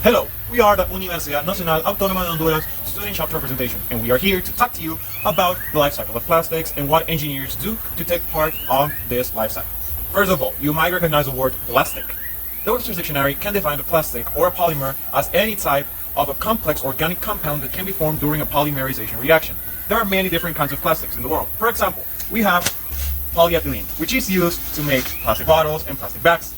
Hello, we are the Universidad Nacional Autonoma de Honduras student chapter representation, and we are here to talk to you about the life cycle of plastics and what engineers do to take part of this life cycle. First of all, you might recognize the word plastic. The Webster's Dictionary can define a plastic or a polymer as any type of a complex organic compound that can be formed during a polymerization reaction. There are many different kinds of plastics in the world. For example, we have polyethylene, which is used to make plastic bottles and plastic bags.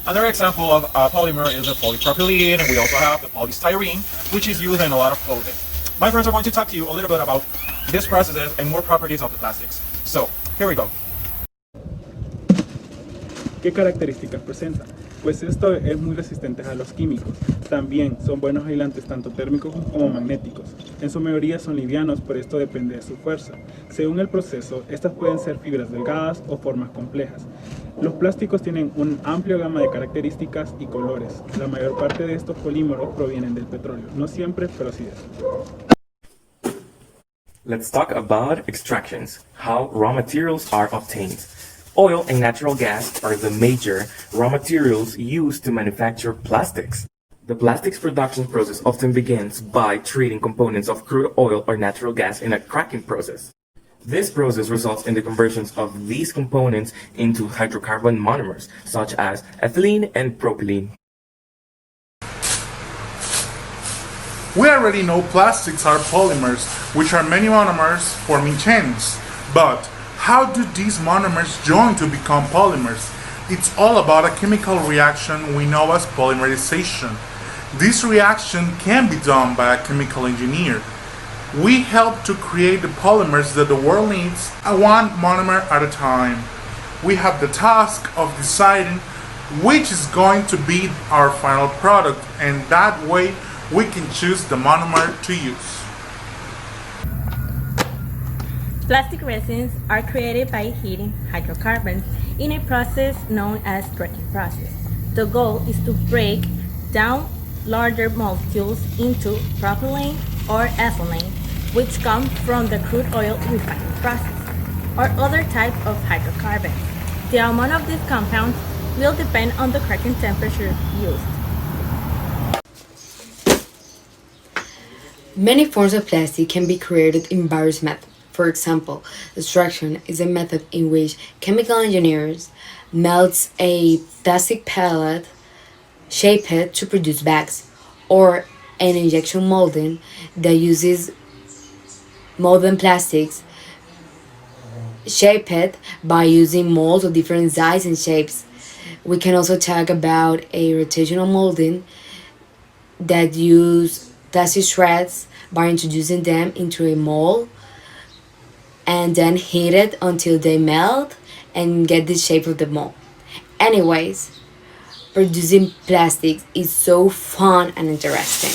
Another example of a polymer is the polypropylene, and we also have the polystyrene, which is used in a lot of clothing. My friends are going to talk to you a little bit about these processes and more properties of the plastics. So, here we go. ¿Qué características presenta? Pues esto es muy resistente a los químicos. También son buenos aislantes tanto térmicos como magnéticos. En su mayoría son livianos, pero esto depende de su fuerza. Según el proceso, estas pueden ser fibras delgadas o formas complejas. Los plásticos tienen una amplia gama de características y colores. La mayor parte de estos polímeros provienen del petróleo. No siempre, pero sí de eso. Let's talk about extractions, how raw materials are obtained. Oil and natural gas are the major raw materials used to manufacture plastics. The plastics production process often begins by treating components of crude oil or natural gas in a cracking process. This process results in the conversions of these components into hydrocarbon monomers, such as ethylene and propylene. We already know plastics are polymers, which are many monomers forming chains. But how do these monomers join to become polymers? It's all about a chemical reaction we know as polymerization. This reaction can be done by a chemical engineer. We help to create the polymers that the world needs, one monomer at a time. We have the task of deciding which is going to be our final product, and that way we can choose the monomer to use. Plastic resins are created by heating hydrocarbons in a process known as cracking process. The goal is to break down larger molecules into propylene or ethylene, which come from the crude oil refining process, or other types of hydrocarbons. The amount of these compounds will depend on the cracking temperature used. Many forms of plastic can be created in various methods. For example, extraction is a method in which chemical engineers melts a plastic pellet, shape it to produce bags, or an injection molding that uses molten plastics, shape it by using molds of different sizes and shapes. We can also talk about a rotational molding that use plastic shreds by introducing them into a mold and then heat it until they melt and get the shape of the mold. Anyways, producing plastics is so fun and interesting.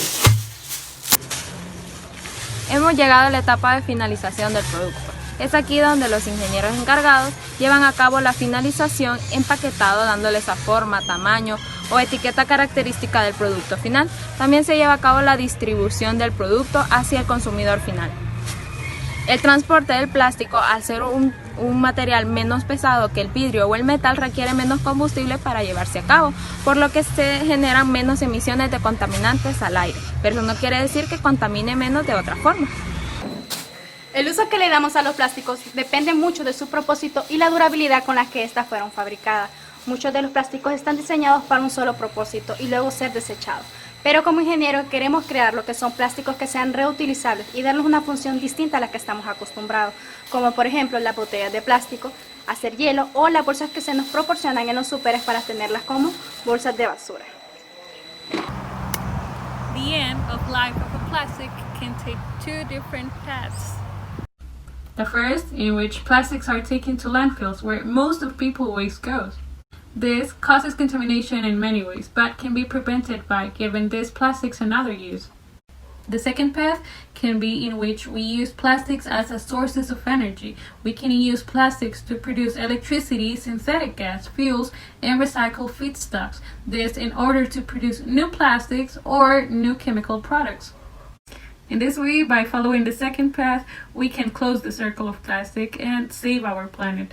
Hemos llegado a la etapa de finalización del producto. Es aquí donde los ingenieros encargados llevan a cabo la finalización empaquetado, dándole esa forma, tamaño o etiqueta característica del producto final. También se lleva a cabo la distribución del producto hacia el consumidor final. El transporte del plástico, al ser un material menos pesado que el vidrio o el metal, requiere menos combustible para llevarse a cabo, por lo que se generan menos emisiones de contaminantes al aire, pero eso no quiere decir que contamine menos de otra forma. El uso que le damos a los plásticos depende mucho de su propósito y la durabilidad con la que éstas fueron fabricadas. Muchos de los plásticos están diseñados para un solo propósito y luego ser desechados. Pero como ingenieros queremos crear lo que son plásticos que sean reutilizables y darles una función distinta a la que estamos acostumbrados, como por ejemplo las botellas de plástico, hacer hielo o las bolsas que se nos proporcionan en los súperes para tenerlas como bolsas de basura. The end of life of a plastic can take two different paths. The first, in which plastics are taken to landfills where most of people waste goes. This causes contamination in many ways, but can be prevented by giving these plastics another use. The second path can be in which we use plastics as a sources of energy. We can use plastics to produce electricity, synthetic gas, fuels, and recycle feedstocks. This in order to produce new plastics or new chemical products. In this way, by following the second path, we can close the circle of plastic and save our planet.